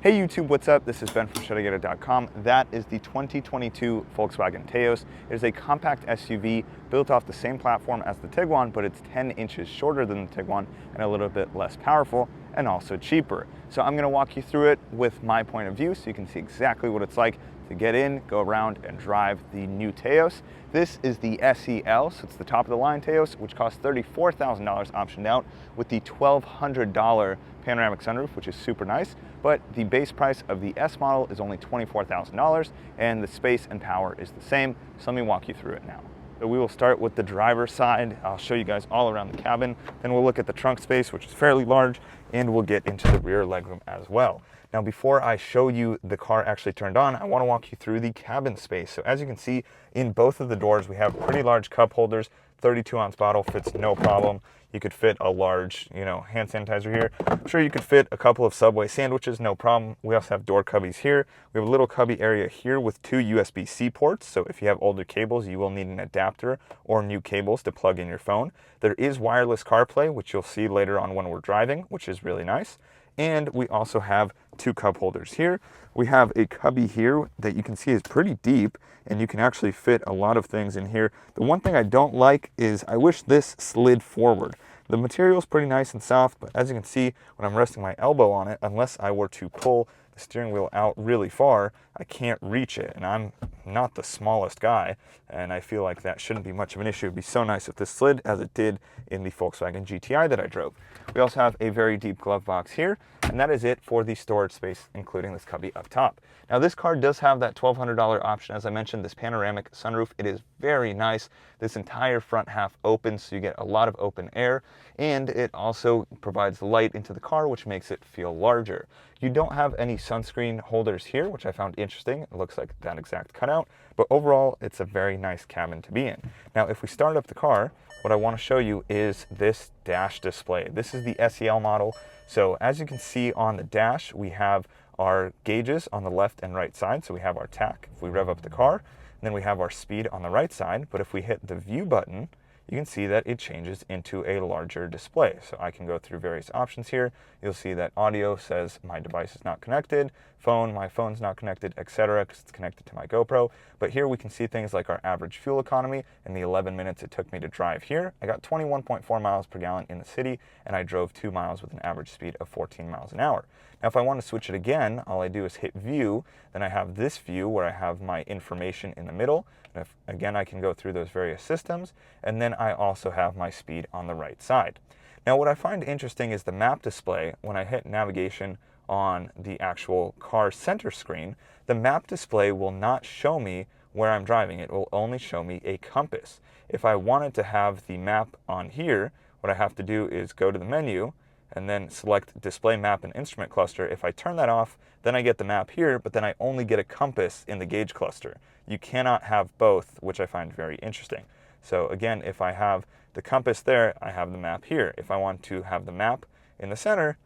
Hey YouTube, what's up? This is Ben from ShouldIGetIt.com. That is the 2022 Volkswagen Taos. It is a compact SUV built off the same platform as the Tiguan, but it's 10 inches shorter than the Tiguan and a little bit less powerful and also cheaper. So I'm gonna walk you through it with my point of view so you can see exactly what it's like to get in, go around, and drive the new Taos. This is the SEL, so it's the top of the line Taos, which costs $34,000 optioned out with the $1,200 panoramic sunroof, which is super nice. But the base price of the S model is only $24,000, and the space and power is the same. So let me walk you through it now. So we will start with the driver's side. I'll show you guys all around the cabin. Then we'll look at the trunk space, which is fairly large, and we'll get into the rear legroom as well. Now, before I show you the car actually turned on, I want to walk you through the cabin space. So as you can see, in both of the doors, we have pretty large cup holders. 32-ounce bottle fits no problem. You could fit a large, hand sanitizer here. I'm sure you could fit a couple of Subway sandwiches, no problem. We also have door cubbies here. We have a little cubby area here with 2 USB-C ports. So if you have older cables, you will need an adapter or new cables to plug in your phone. There is wireless CarPlay, which you'll see later on when we're driving, which is really nice. And we also have 2 cup holders here. We have a cubby here that you can see is pretty deep, and you can actually fit a lot of things in here. The one thing I don't like is I wish this slid forward. The material is pretty nice and soft, but as you can see, when I'm resting my elbow on it, unless I were to pull the steering wheel out really far, I can't reach it, and I'm not the smallest guy, and I feel like that shouldn't be much of an issue. It'd be so nice if this slid as it did in the Volkswagen GTI that I drove. We also have a very deep glove box here, and that is it for the storage space, including this cubby up top. Now, this car does have that $1,200 option. As I mentioned, this panoramic sunroof, it is very nice. This entire front half opens, so you get a lot of open air, and it also provides light into the car, which makes it feel larger. You don't have any sunscreen holders here, which I found interesting. It looks like that exact cutout, but overall, it's a very nice cabin to be in. Now, if we start up the car, what I want to show you is this dash display. This is the SEL model. So as you can see on the dash, we have our gauges on the left and right side. So we have our tach if we rev up the car, and then we have our speed on the right side. But if we hit the view button, you can see that it changes into a larger display. So I can go through various options here. You'll see that audio says my device is not connected, my phone's not connected, etc., because it's connected to my GoPro. But here we can see things like our average fuel economy in the 11 minutes it took me to drive here. I got 21.4 miles per gallon in the city, and I drove 2 miles with an average speed of 14 miles an hour. Now, if I want to switch it again, all I do is hit view, then I have this view where I have my information in the middle. And again, I can go through those various systems, and then I also have my speed on the right side. Now, what I find interesting is the map display. When I hit navigation on the actual car center screen, the map display will not show me where I'm driving. It will only show me a compass. If I wanted to have the map on here, what I have to do is go to the menu and then select display map and instrument cluster. If I turn that off, then I get the map here, but then I only get a compass in the gauge cluster. You cannot have both, which I find very interesting. So again, if I have the compass there, I have the map here. If I want to have the map in the center,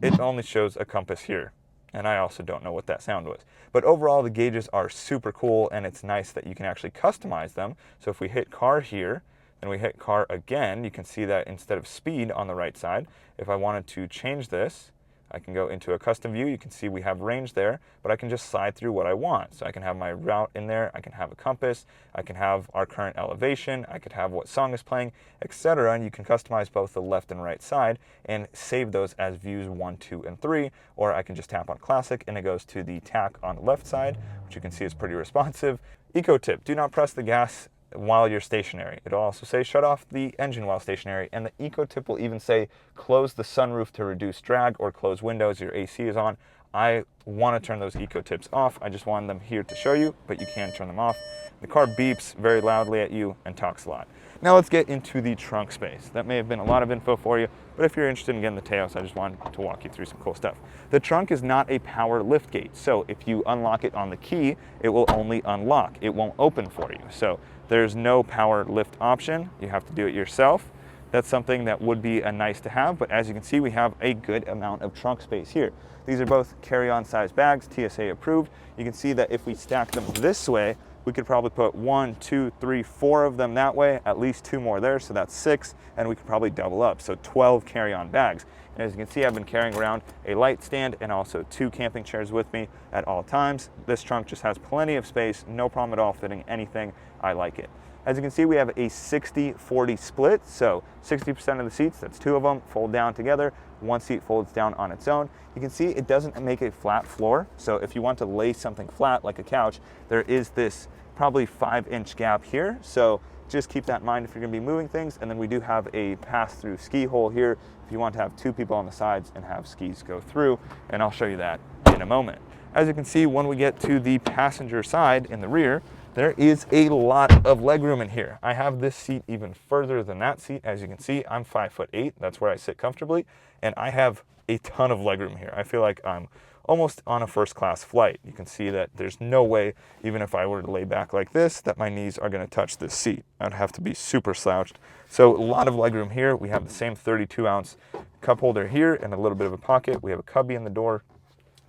it only shows a compass here. And I also don't know what that sound was. But overall, the gauges are super cool, and it's nice that you can actually customize them. So if we hit car here, and we hit car again, you can see that instead of speed on the right side, if I wanted to change this, I can go into a custom view. You can see we have range there, but I can just slide through what I want. So I can have my route in there, I can have a compass, I can have our current elevation, I could have what song is playing, etc. And you can customize both the left and right side and save those as views 1, 2, and 3, or I can just tap on classic and it goes to the tach on the left side, which you can see is pretty responsive. Eco tip, do not press the gas while you're stationary. It'll also say shut off the engine while stationary, and the eco tip will even say close the sunroof to reduce drag or close windows, your AC is on. I want to turn those eco tips off. I just wanted them here to show you, but you can turn them off. The car beeps very loudly at you and talks a lot. Now let's get into the trunk space. That may have been a lot of info for you, but if you're interested in getting the Taos, I just wanted to walk you through some cool stuff. The trunk is not a power lift gate, so if you unlock it on the key, it will only unlock. It won't open for you. So there's no power lift option. You have to do it yourself. That's something that would be a nice to have, but as you can see, we have a good amount of trunk space here. These are both carry-on size bags, TSA approved. You can see that if we stack them this way, we could probably put 1, 2, 3, 4 of them that way, at least 2 more there, so that's 6, and we could probably double up, so 12 carry-on bags. And as you can see, I've been carrying around a light stand and also 2 camping chairs with me at all times. This trunk just has plenty of space, no problem at all fitting anything. I like it. As you can see, we have a 60-40 split, so 60% of the seats, that's 2 of them, fold down together. 1 seat folds down on its own. You can see it doesn't make a flat floor, so if you want to lay something flat like a couch, there is this probably 5-inch gap here, so just keep that in mind if you're going to be moving things. And then we do have a pass-through ski hole here if you want to have 2 people on the sides and have skis go through, and I'll show you that in a moment. As you can see, when we get to the passenger side in the rear, there is a lot of legroom in here. I have this seat even further than that seat. As you can see, I'm 5'8", that's where I sit comfortably, and I have a ton of legroom here. I feel like I'm almost on a first-class flight. You can see that there's no way, even if I were to lay back like this, that my knees are gonna touch this seat. I'd have to be super slouched. So a lot of legroom here. We have the same 32-ounce cup holder here and a little bit of a pocket. We have a cubby in the door.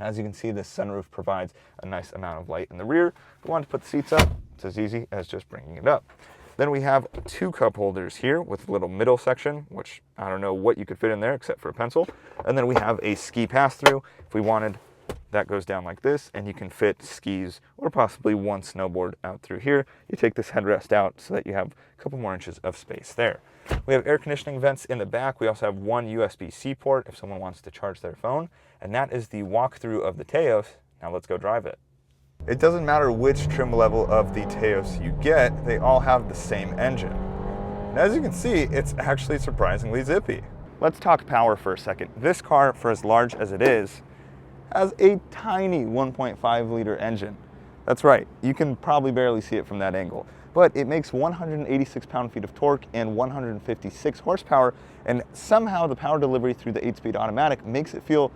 As you can see, this sunroof provides a nice amount of light in the rear. If we want to put the seats up, it's as easy as just bringing it up. Then we have 2 cup holders here with a little middle section, which I don't know what you could fit in there except for a pencil. And then we have a ski pass-through. If we wanted, that goes down like this, and you can fit skis or possibly 1 snowboard out through here. You take this headrest out so that you have a couple more inches of space there. We have air conditioning vents in the back. We also have 1 USB-C port if someone wants to charge their phone. And that is the walkthrough of the Taos. Now let's go drive it. It doesn't matter which trim level of the Taos you get, they all have the same engine. And as you can see, it's actually surprisingly zippy. Let's talk power for a second. This car, for as large as it is, has a tiny 1.5 liter engine. That's right, you can probably barely see it from that angle. But it makes 186 pound-feet of torque and 156 horsepower, and somehow the power delivery through the 8-speed automatic makes it feel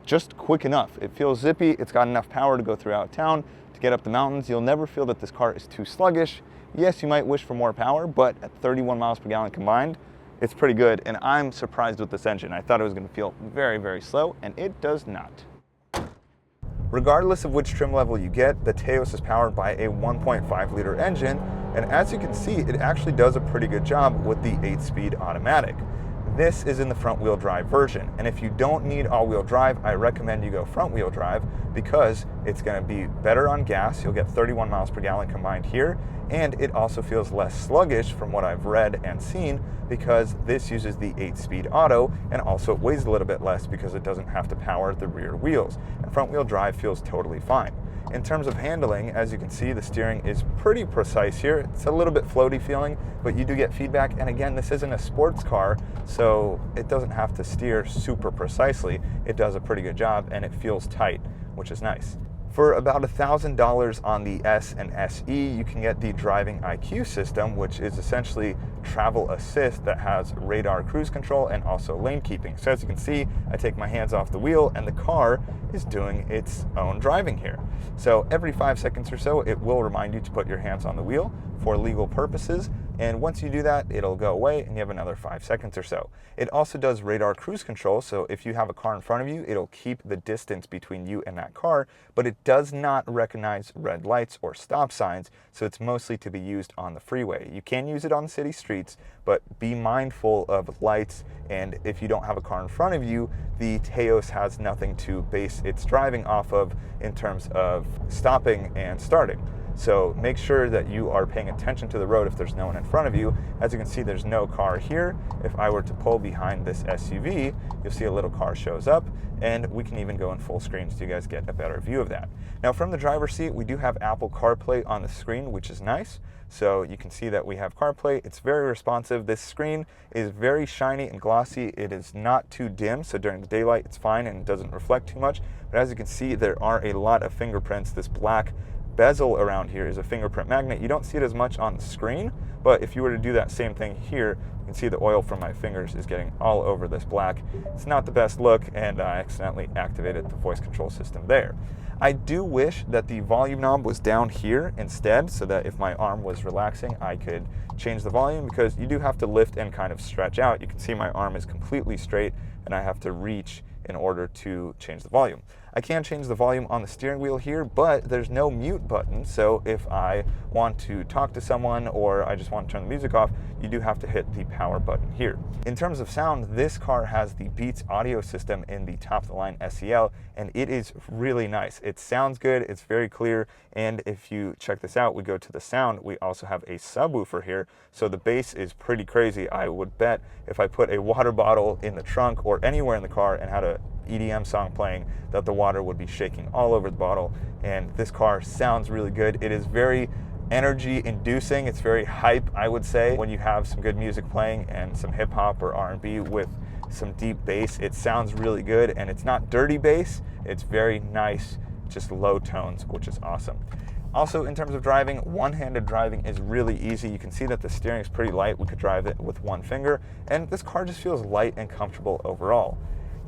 just quick enough. It feels zippy, it's got enough power to go throughout town, to get up the mountains. You'll never feel that this car is too sluggish. Yes, you might wish for more power, but at 31 miles per gallon combined, it's pretty good, and I'm surprised with this engine. I thought it was going to feel very, very slow, and it does not. Regardless of which trim level you get, the Taos is powered by a 1.5 liter engine, and as you can see, it actually does a pretty good job with the 8-speed automatic. This is in the front-wheel drive version, and if you don't need all-wheel drive, I recommend you go front-wheel drive because it's going to be better on gas. You'll get 31 miles per gallon combined here, and it also feels less sluggish from what I've read and seen because this uses the 8-speed auto, and also it weighs a little bit less because it doesn't have to power the rear wheels, and front-wheel drive feels totally fine. In terms of handling, as you can see, the steering is pretty precise here. It's a little bit floaty feeling, but you do get feedback. And again, this isn't a sports car, so it doesn't have to steer super precisely. It does a pretty good job, and it feels tight, which is nice. For about $1,000 on the S and SE, you can get the Driving IQ system, which is essentially travel assist that has radar cruise control and also lane keeping. So as you can see, I take my hands off the wheel and the car is doing its own driving here. So every 5 seconds or so, it will remind you to put your hands on the wheel for legal purposes. And once you do that, it'll go away and you have another 5 seconds or so. It also does radar cruise control, so if you have a car in front of you, it'll keep the distance between you and that car, but it does not recognize red lights or stop signs, so it's mostly to be used on the freeway. You can use it on city streets, but be mindful of lights, and if you don't have a car in front of you, the Taos has nothing to base its driving off of in terms of stopping and starting. So make sure that you are paying attention to the road if there's no one in front of you. As you can see, there's no car here. If I were to pull behind this SUV, you'll see a little car shows up, and we can even go in full screen so you guys get a better view of that. Now from the driver's seat, we do have Apple CarPlay on the screen, which is nice. So you can see that we have CarPlay. It's very responsive. This screen is very shiny and glossy. It is not too dim, so during the daylight it's fine and it doesn't reflect too much. But as you can see, there are a lot of fingerprints. This black bezel around here is a fingerprint magnet. You don't see it as much on the screen, but if you were to do that same thing here, you can see the oil from my fingers is getting all over this black. It's not the best look, and I accidentally activated the voice control system there. I do wish that the volume knob was down here instead, so that if my arm was relaxing, I could change the volume, because you do have to lift and kind of stretch out. You can see my arm is completely straight, and I have to reach in order to change the volume. I can change the volume on the steering wheel here, but there's no mute button. So if I want to talk to someone or I just want to turn the music off, you do have to hit the power button here. In terms of sound, this car has the Beats audio system in the top of the line SEL, and it is really nice. It sounds good, it's very clear, and if you check this out, we go to the sound, we also have a subwoofer here, so the bass is pretty crazy. I would bet if I put a water bottle in the trunk or anywhere in the car and had a EDM song playing, that the water would be shaking all over the bottle. And this car sounds really good. It is very energy inducing. It's very hype, I would say. When you have some good music playing and some hip hop or R&B with some deep bass, it sounds really good, and it's not dirty bass. It's very nice, just low tones, which is awesome. Also, in terms of driving, one-handed driving is really easy. You can see that the steering is pretty light. We could drive it with one finger, and this car just feels light and comfortable overall.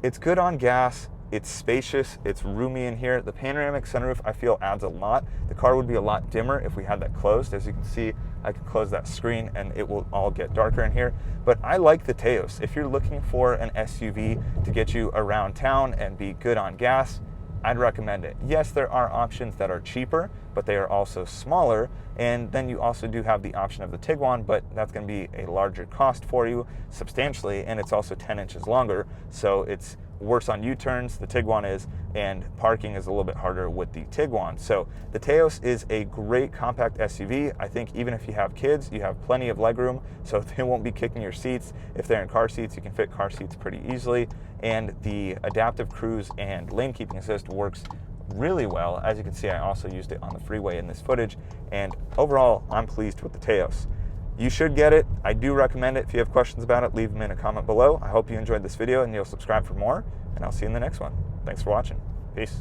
It's good on gas, it's spacious, it's roomy in here. The panoramic sunroof, I feel, adds a lot. The car would be a lot dimmer if we had that closed. As you can see, I can close that screen and it will all get darker in here. But I like the Taos. If you're looking for an SUV to get you around town and be good on gas, I'd recommend it. Yes, there are options that are cheaper, but they are also smaller. And then you also do have the option of the Tiguan, but that's going to be a larger cost for you substantially, and it's also 10 inches longer, so it's worse on U-turns, the Tiguan is, and parking is a little bit harder with the Tiguan. So the Taos is a great compact SUV. I think even if you have kids, you have plenty of legroom, so they won't be kicking your seats. If they're in car seats, you can fit car seats pretty easily, and the adaptive cruise and lane keeping assist works really well. As you can see, I also used it on the freeway in this footage, and overall, I'm pleased with the Taos. You should get it. I do recommend it. If you have questions about it, leave them in a comment below. I hope you enjoyed this video and you'll subscribe for more, and I'll see you in the next one. Thanks for watching. Peace.